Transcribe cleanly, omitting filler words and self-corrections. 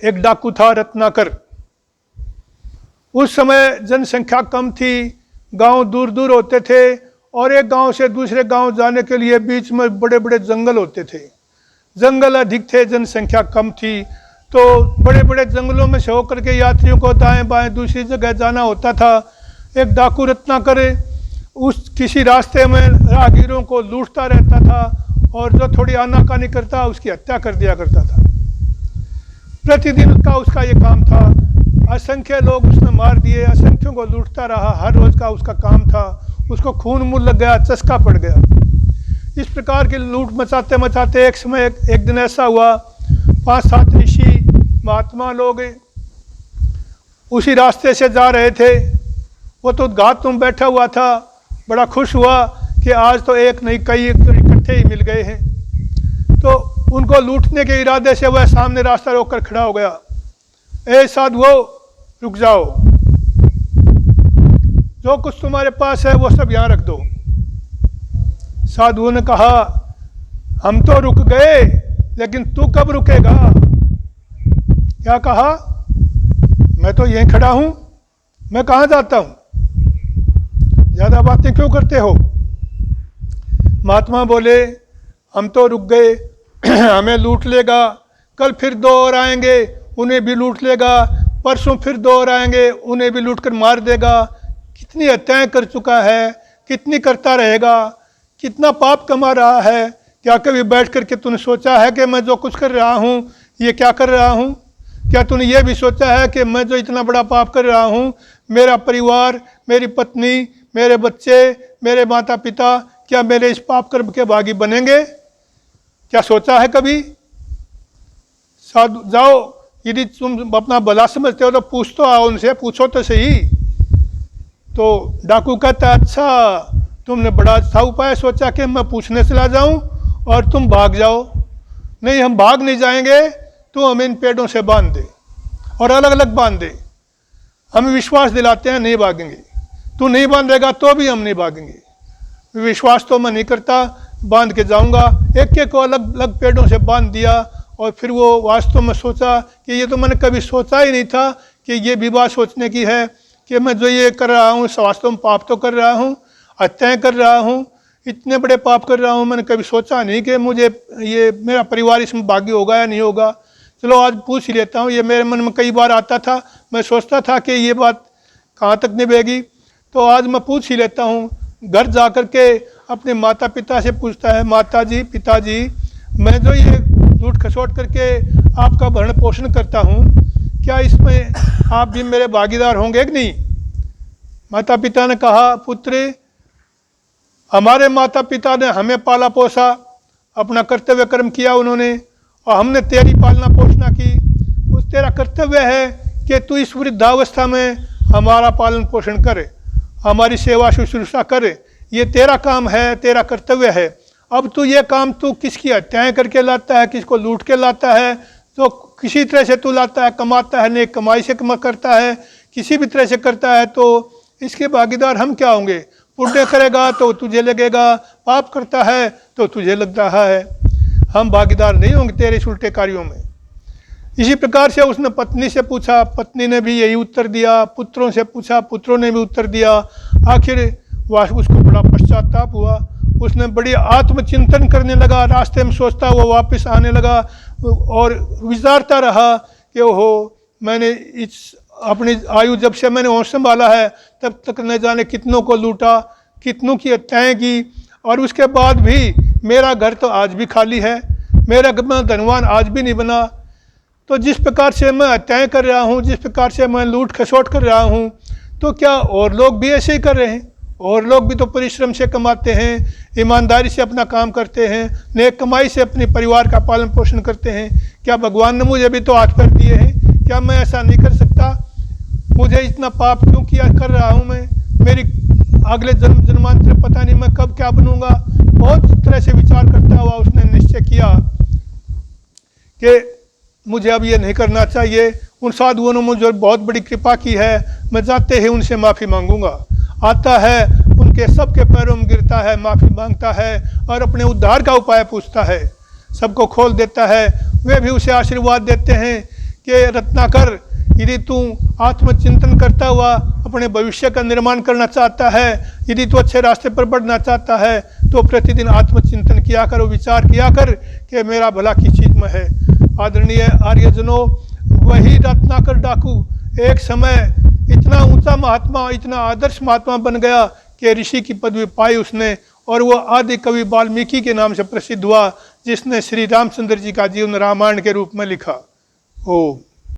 एक डाकू था रत्नाकर। उस समय जनसंख्या कम थी, गांव दूर दूर होते थे और एक गांव से दूसरे गांव जाने के लिए बीच में बड़े बड़े जंगल होते थे। जंगल अधिक थे, जनसंख्या कम थी, तो बड़े बड़े जंगलों में से होकर के यात्रियों को दाएं बाएं दूसरी जगह जाना होता था। एक डाकू रत्नाकर उस किसी रास्ते में राहगीरों को लूटता रहता था और जो थोड़ी आनाकानी करता उसकी हत्या कर दिया करता था। प्रतिदिन का उसका ये काम था। असंख्य लोग उसने मार दिए, असंख्यों को लूटता रहा, हर रोज का उसका काम था। उसको खून मुँह लग गया, चस्का पड़ गया। इस प्रकार की लूट मचाते मचाते एक समय एक दिन ऐसा हुआ, 5-7 ऋषि महात्मा लोग उसी रास्ते से जा रहे थे। वो तो घात में बैठा हुआ था, बड़ा खुश हुआ कि आज तो एक नहीं कई इकट्ठे ही मिल गए हैं। तो उनको लूटने के इरादे से वह सामने रास्ता रोककर खड़ा हो गया। ए साधुओ, रुक जाओ, जो कुछ तुम्हारे पास है वो सब यहाँ रख दो। साधुओं ने कहा, हम तो रुक गए, लेकिन तू कब रुकेगा? क्या कहा? मैं तो यहीं खड़ा हूं, मैं कहाँ जाता हूं, ज्यादा बातें क्यों करते हो? महात्मा बोले, हम तो रुक गए, हमें लूट लेगा, कल फिर 2 और आएंगे, उन्हें भी लूट लेगा, परसों फिर 2 और आएंगे, उन्हें भी लूट कर मार देगा। कितनी हत्याएं कर चुका है, कितनी करता रहेगा, कितना पाप कमा रहा है। क्या कभी बैठ कर के तूने सोचा है कि मैं जो कुछ कर रहा हूँ ये क्या कर रहा हूँ? क्या तूने ये भी सोचा है कि मैं जो इतना बड़ा पाप कर रहा हूँ, मेरा परिवार, मेरी पत्नी, मेरे बच्चे, मेरे माता पिता, क्या मेरे इस पाप कर्म के भागी बनेंगे? क्या सोचा है कभी? साधु जाओ, यदि तुम अपना भला समझते हो तो पूछ तो आओ उनसे, पूछो तो सही। तो डाकू कहता, अच्छा तुमने बड़ा अच्छा उपाय सोचा कि मैं पूछने चला जाऊं और तुम भाग जाओ। नहीं, हम भाग नहीं जाएंगे, तू हमें इन पेड़ों से बांध दे और अलग अलग बांध दे। हमें विश्वास दिलाते हैं नहीं भागेंगे, तू नहीं बांधेगा तो भी हम नहीं भागेंगे। विश्वास तो मैं नहीं करता, बांध के जाऊंगा। एक एक को अलग अलग पेड़ों से बांध दिया और फिर वो वास्तव में सोचा कि ये तो मैंने कभी सोचा ही नहीं था कि ये भी बात सोचने की है कि मैं जो ये कर रहा हूँ वास्तव में पाप तो कर रहा हूँ, हत्याएं कर रहा हूँ, इतने बड़े पाप कर रहा हूँ। मैंने कभी सोचा नहीं कि मुझे ये मेरा परिवार इसमें भागी होगा या नहीं होगा। चलो आज पूछ ही लेता हूँ। ये मेरे मन में कई बार आता था, मैं सोचता था कि ये बात कहाँ तक निभेगी, तो आज मैं पूछ ही लेता हूँ। घर जा कर के अपने माता पिता से पूछता है, माता जी, पिताजी, मैं जो ये लूट खसोट करके आपका भरण पोषण करता हूँ, क्या इसमें आप भी मेरे भागीदार होंगे कि नहीं? माता पिता ने कहा, पुत्र, हमारे माता पिता ने हमें पाला पोसा, अपना कर्तव्य कर्म किया उन्होंने, और हमने तेरी पालना पोषणा की। उस तेरा कर्तव्य है कि तू इस वृद्धावस्था में हमारा पालन पोषण करे, हमारी सेवा शुश्रूषा करे। ये तेरा काम है, तेरा कर्तव्य है। अब तू ये काम तू किसकी हत्याएं करके लाता है, किसको लूट के लाता है, तो किसी तरह से तू लाता है, कमाता है, नेक कमाई से करता है, किसी भी तरह से करता है, तो इसके भागीदार हम क्या होंगे? पुण्य करेगा तो तुझे लगेगा, पाप करता है तो तुझे लग रहा है। हम भागीदार नहीं होंगे तेरे इस उल्टे कार्यों में। इसी प्रकार से उसने पत्नी से पूछा, पत्नी ने भी यही उत्तर दिया। पुत्रों से पूछा, पुत्रों ने भी उत्तर दिया। आखिर वह उसको बड़ा पश्चाताप हुआ। उसने बड़ी आत्मचिंतन करने लगा, रास्ते में सोचता वो वापस आने लगा और विचारता रहा कि ओहो, मैंने इस अपनी आयु जब से मैंने होश संभाला है तब तक न जाने कितनों को लूटा, कितनों की हत्याएं की, और उसके बाद भी मेरा घर तो आज भी खाली है, मेरा धनवान आज भी नहीं बना। तो जिस प्रकार से मैं हत्याएं कर रहा हूँ, जिस प्रकार से मैं लूट खसोट कर रहा हूँ, तो क्या और लोग भी ऐसे ही कर रहे हैं? और लोग भी तो परिश्रम से कमाते हैं, ईमानदारी से अपना काम करते हैं, नेक कमाई से अपने परिवार का पालन पोषण करते हैं। क्या भगवान ने मुझे भी तो हाथ पैर दिए हैं? क्या मैं ऐसा नहीं कर सकता? मुझे इतना पाप क्यों किया कर रहा हूँ मैं? मेरी अगले जन्मांतर पता नहीं मैं कब क्या बनूंगा। बहुत तरह से विचार करता हुआ उसने निश्चय किया कि मुझे अब ये नहीं करना चाहिए। उन साधुओं ने मुझे बहुत बड़ी कृपा की है, मैं जाते ही उनसे माफ़ी मांगूंगा। आता है, उनके सबके पैरों में गिरता है, माफ़ी मांगता है और अपने उद्धार का उपाय पूछता है। सबको खोल देता है। वे भी उसे आशीर्वाद देते हैं कि रत्नाकर, यदि तू आत्मचिंतन करता हुआ अपने भविष्य का निर्माण करना चाहता है, यदि तू अच्छे रास्ते पर बढ़ना चाहता है, तो प्रतिदिन आत्मचिंतन किया कर, विचार किया कर कि मेरा भला किस चीज़ में है। आदरणीय आर्यजनों, वही रत्नाकर डाकू एक समय इतना ऊंचा महात्मा, इतना आदर्श महात्मा बन गया कि ऋषि की पदवी पाई उसने, और वो आदि कवि वाल्मीकि के नाम से प्रसिद्ध हुआ, जिसने श्री रामचंद्र जी का जीवन रामायण के रूप में लिखा। ओम।